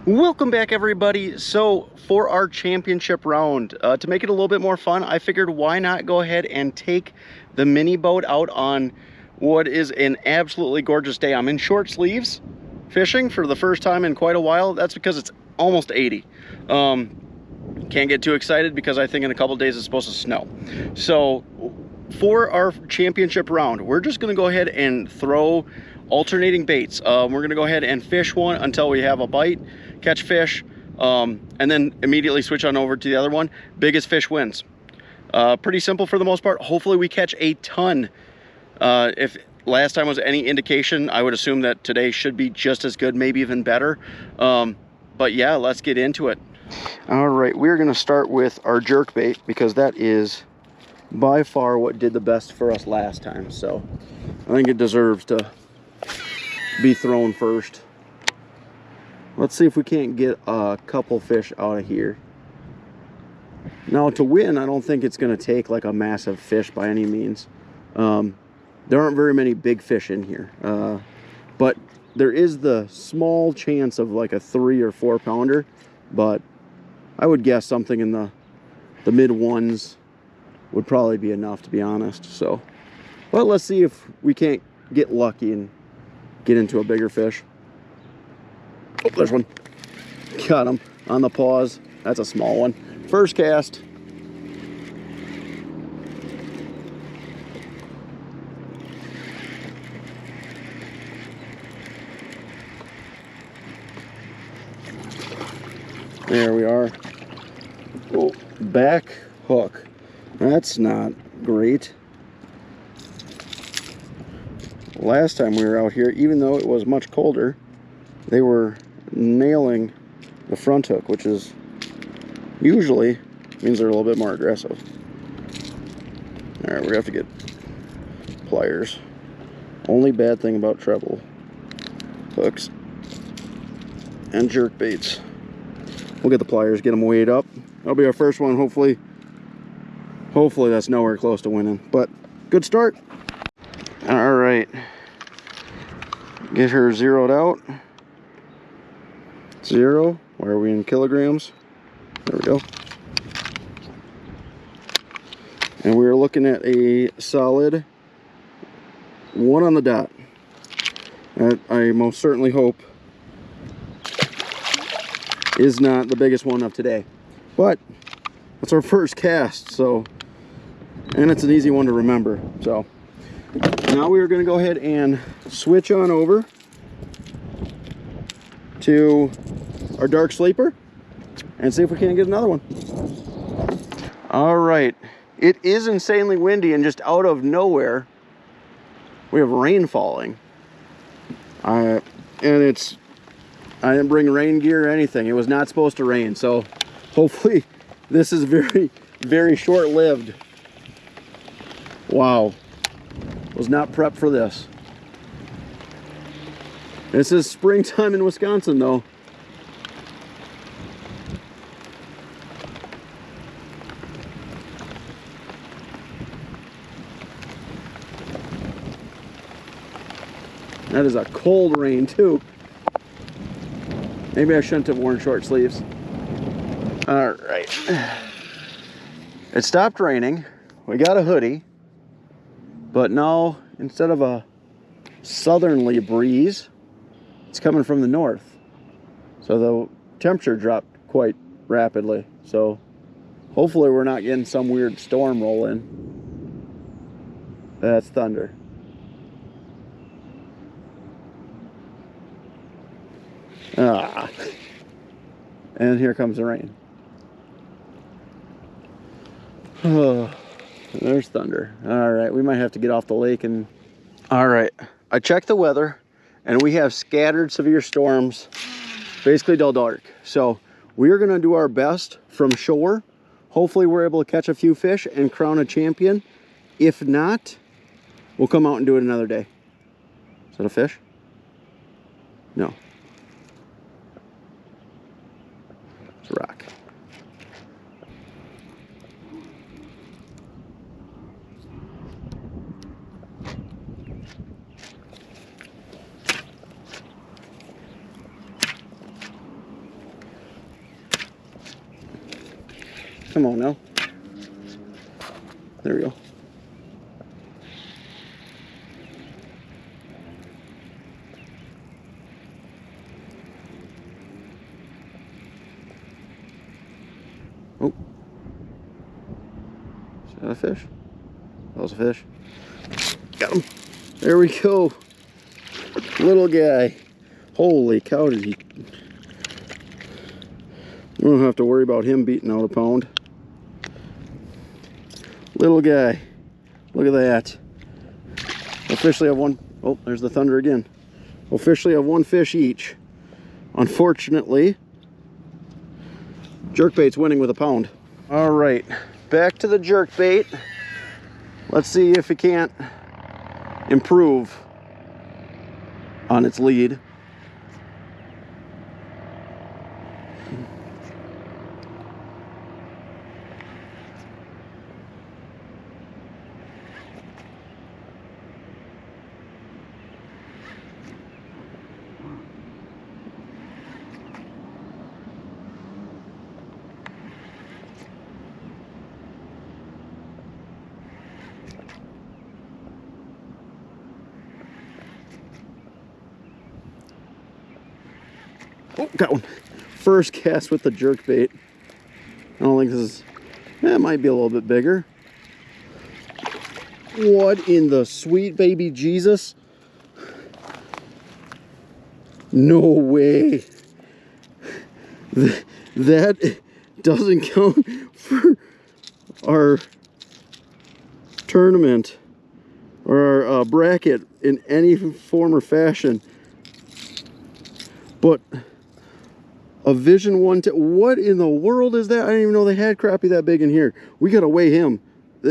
Welcome back, everybody. So for our championship round, to make it a little bit more fun, I figured why not go ahead and take the mini boat out on what is an absolutely gorgeous day. I'm in short sleeves fishing for the first time in quite a while. That's because it's almost 80. Can't get too excited because I think in a couple days it's supposed to snow. So for our championship round, we're just going to go ahead and throw alternating baits. We're going to go ahead and fish one until we have a bite, catch fish, and then immediately switch on over to the other one. Biggest fish wins. Pretty simple for the most part. Hopefully we catch a ton. If last time was any indication, I would assume that today should be just as good, maybe even better. But yeah, let's get into it. All right, we're going to start with our jerk bait because that is by far what did the best for us last time. So I think it deserves to be thrown first. Let's see if we can't get a couple fish out of here. Now to win, I don't think it's going to take like a massive fish by any means. There aren't very many big fish in here, but there is the small chance of like a 3 or 4 pounder, but I would guess something in the mid ones would probably be enough, to be honest. So, well, let's see if we can't get lucky and get into a bigger fish. Oh, there's one. Got him on the pause. That's a small one. First cast. There we are. Oh, back hook. That's not great. Last time we were out here, even though it was much colder, they were nailing the front hook, which is usually means they're a little bit more aggressive. All right, we're gonna have to get pliers. Only bad thing about treble hooks and jerk baits. We'll get the pliers, get them weighed up. That'll be our first one. Hopefully that's nowhere close to winning, but good start. All right, get her zeroed out. 0, where are we in kilograms? There we go. And we're looking at a solid 1 on the dot. That I most certainly hope is not the biggest one of today, but that's our first cast, so, and it's an easy one to remember. So now we are going to go ahead and switch on over to our dark sleeper and see if we can't get another one. All right, it is insanely windy, and just out of nowhere we have rain falling. I didn't bring rain gear or anything. It was not supposed to rain, so hopefully this is very, very short-lived. Wow, was not prepped for this. This is springtime in Wisconsin, though. That is a cold rain, too. Maybe I shouldn't have worn short sleeves. All right. It stopped raining. We got a hoodie. But now, instead of a southerly breeze, it's coming from the north. So the temperature dropped quite rapidly. So hopefully we're not getting some weird storm roll in. That's thunder. Ah. And here comes the rain. Oh, there's thunder. All right, we might have to get off the lake and... All right, I checked the weather, and we have scattered severe storms basically till dark. So we are gonna do our best from shore. Hopefully we're able to catch a few fish and crown a champion. If not, we'll come out and do it another day. Is that a fish? No. It's a rock. Come on now. There we go. Oh. Is that a fish? That was a fish. Got him. There we go. Little guy. Holy cow, did he... We don't have to worry about him beating out a pound. Little guy. Look at that. Officially have one... Oh, there's the thunder again. Officially have one fish each. Unfortunately, jerkbait's winning with a pound. All right, back to the jerkbait. Let's see if it can't improve on its lead. Oh, got one. First cast with the jerkbait. I don't think this is... It might be a little bit bigger. What in the sweet baby Jesus? No way. That doesn't count for our tournament or our bracket in any form or fashion. But a Vision 110, what in the world is that? I didn't even know they had crappie that big in here. We gotta weigh him.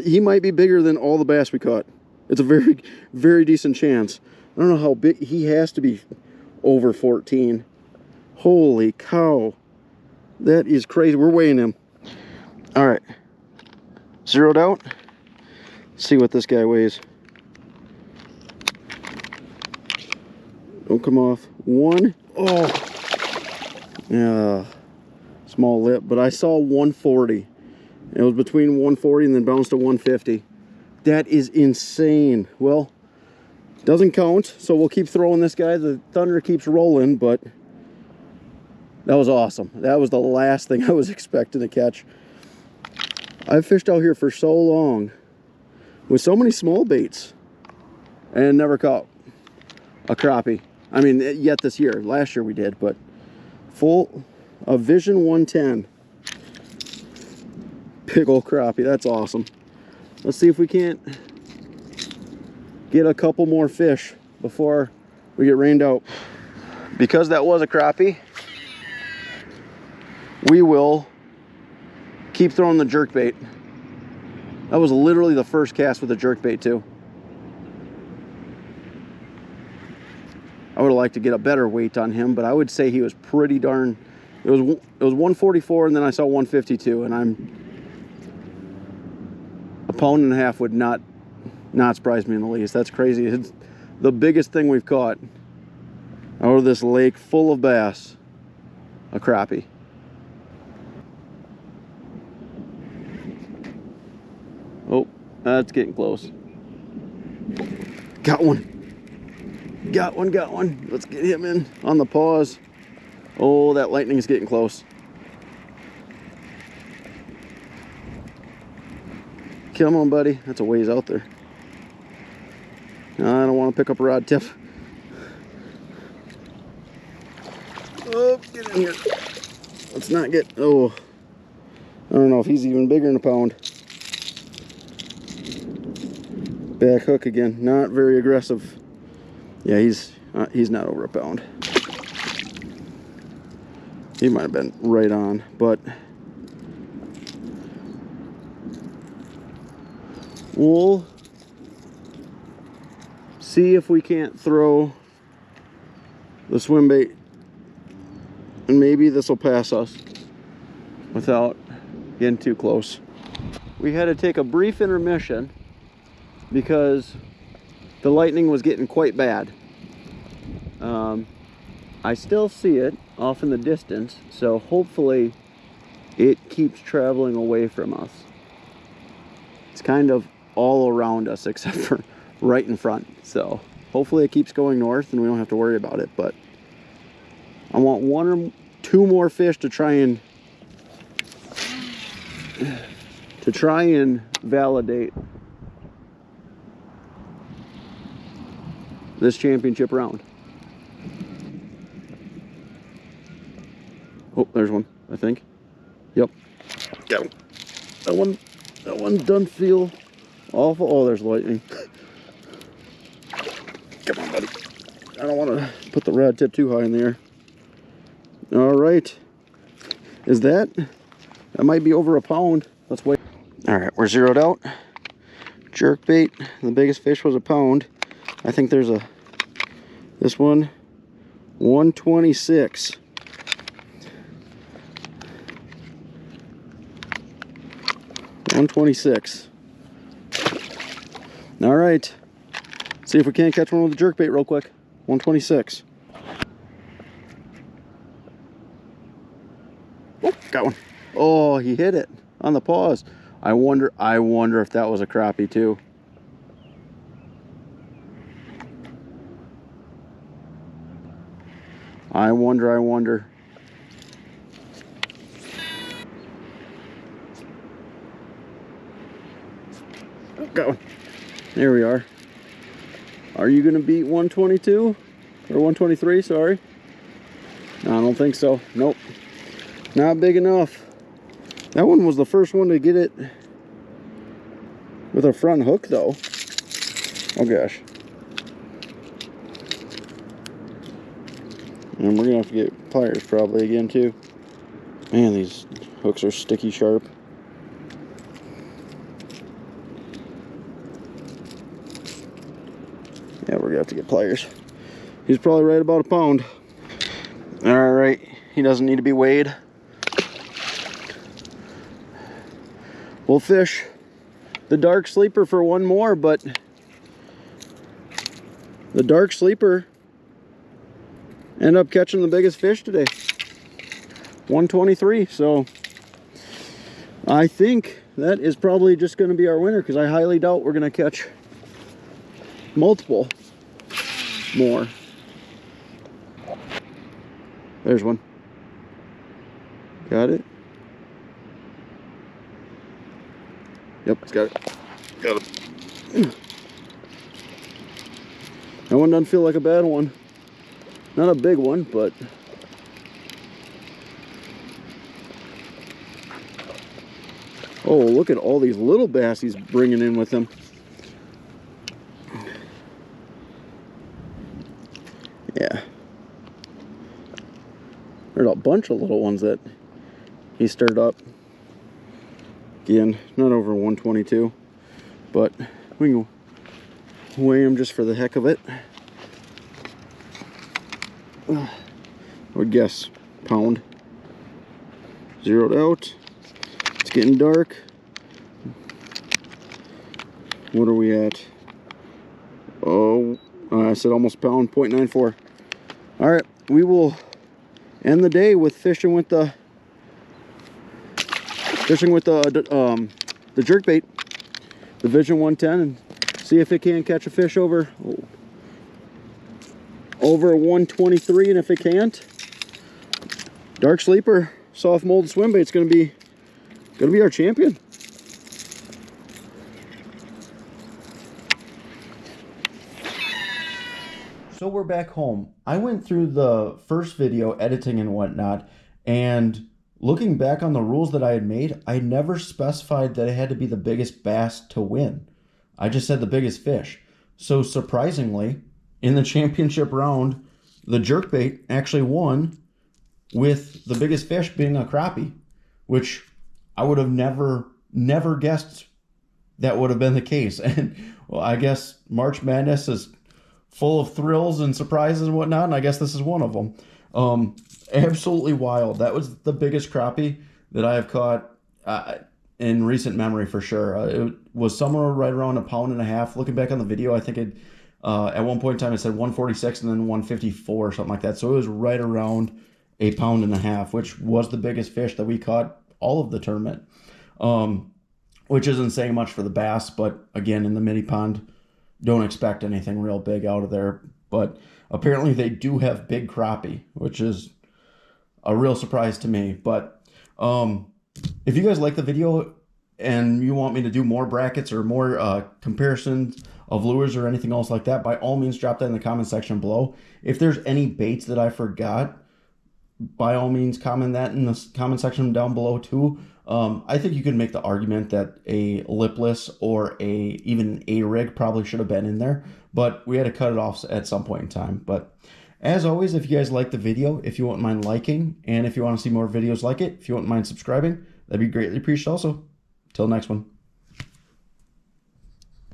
He might be bigger than all the bass we caught. It's a very, very decent chance. I don't know how big, he has to be over 14. Holy cow. That is crazy. We're weighing him. All right. Zeroed out. Let's see what this guy weighs. Don't come off. One. Oh. Yeah. Small lip, but I saw 140. It was between 140 and then bounced to 150. That is insane. Well, doesn't count, so we'll keep throwing this guy. The thunder keeps rolling, but that was awesome. That was the last thing I was expecting to catch. I've fished out here for so long with so many small baits and never caught a crappie. I mean, yet this year. Last year we did, but a Vision 110. Big old crappie. That's awesome. Let's see if we can't get a couple more fish before we get rained out. Because that was a crappie, we will keep throwing the jerkbait. That was literally the first cast with a jerkbait too. I would have liked to get a better weight on him, but I would say he was pretty darn... It was 144, and then I saw 152, and a pound and a half would not surprise me in the least. That's crazy. It's the biggest thing we've caught out of this lake full of bass. A crappie. Oh, that's getting close. Got one. Got one. Let's get him in on the pause. Oh, that lightning is getting close. Come on, buddy. That's a ways out there. I don't want to pick up a rod tip. Oh, get in here. Let's not get... Oh, I don't know if he's even bigger than a pound. Back hook again. Not very aggressive. Yeah, he's not over a pound. He might have been right on, but we'll see if we can't throw the swim bait, and maybe this will pass us without getting too close. We had to take a brief intermission because the lightning was getting quite bad. I still see it off in the distance, so hopefully it keeps traveling away from us. It's kind of all around us except for right in front. So hopefully it keeps going north and we don't have to worry about it. But I want 1 or 2 more fish to try and validate this championship round. Oh, there's one, I think. Yep. Got one. That one doesn't feel awful. Oh, there's lightning. Come on, buddy. I don't want to put the rod tip too high in the air. All right. Is that might be over a pound. Let's wait. All right, we're zeroed out. Jerk bait. The biggest fish was a pound. I think there's this one, 126. All right. See if we can't catch one with a jerkbait real quick. 126. Oh, got one. Oh, he hit it on the paws. I wonder if that was a crappie too. I wonder. Oh, got one. There we are. Are you gonna beat 122 or 123? Sorry. No, I don't think so. Nope. Not big enough. That one was the first one to get it with a front hook though. Oh gosh. And we're gonna have to get pliers probably again too. Man, these hooks are sticky sharp. Yeah, we're gonna have to get pliers. He's probably right about a pound. All right, he doesn't need to be weighed. We'll fish the dark sleeper for one more, but the dark sleeper ended up catching the biggest fish today. 123, so I think that is probably just gonna be our winner because I highly doubt we're gonna catch multiple more. There's one. Got it? Yep, it's got it. Got it. That one doesn't feel like a bad one. Not a big one, but oh, look at all these little bass he's bringing in with him. Yeah. There's a bunch of little ones that he stirred up. Again, not over 122, but we can weigh him just for the heck of it. I would guess pound. Zeroed out. It's getting dark. What are we at? Oh, I said almost a pound, 0.94. All right, we will end the day with fishing with the jerkbait, the Vision 110, and see if it can catch a fish over 123. And if it can't, dark sleeper, soft molded swim bait's gonna be our champion. So we're back home. I went through the first video editing and whatnot, and looking back on the rules that I had made, I never specified that it had to be the biggest bass to win. I just said the biggest fish. So surprisingly, in the championship round, the jerkbait actually won with the biggest fish being a crappie, which I would have never guessed that would have been the case. And well, I guess March Madness is full of thrills and surprises and whatnot, and I guess this is one of them. Absolutely wild. That was the biggest crappie that I have caught in recent memory for sure. It was somewhere right around 1.5 pounds. Looking back on the video, I think it at one point in time it said 146 and then 154 or something like that. So it was right around 1.5 pounds, which was the biggest fish that we caught all of the tournament, which isn't saying much for the bass. But again, in the mini pond, don't expect anything real big out of there. But apparently they do have big crappie, which is a real surprise to me. But if you guys like the video and you want me to do more brackets or more comparisons of lures or anything else like that, by all means drop that in the comment section below. If there's any baits that I forgot, by all means comment that in the comment section down below too. I think you can make the argument that a lipless or even a rig probably should have been in there, but we had to cut it off at some point in time. But as always, if you guys like the video, if you wouldn't mind liking, and if you want to see more videos like it, if you wouldn't mind subscribing, that'd be greatly appreciated also. Till next one.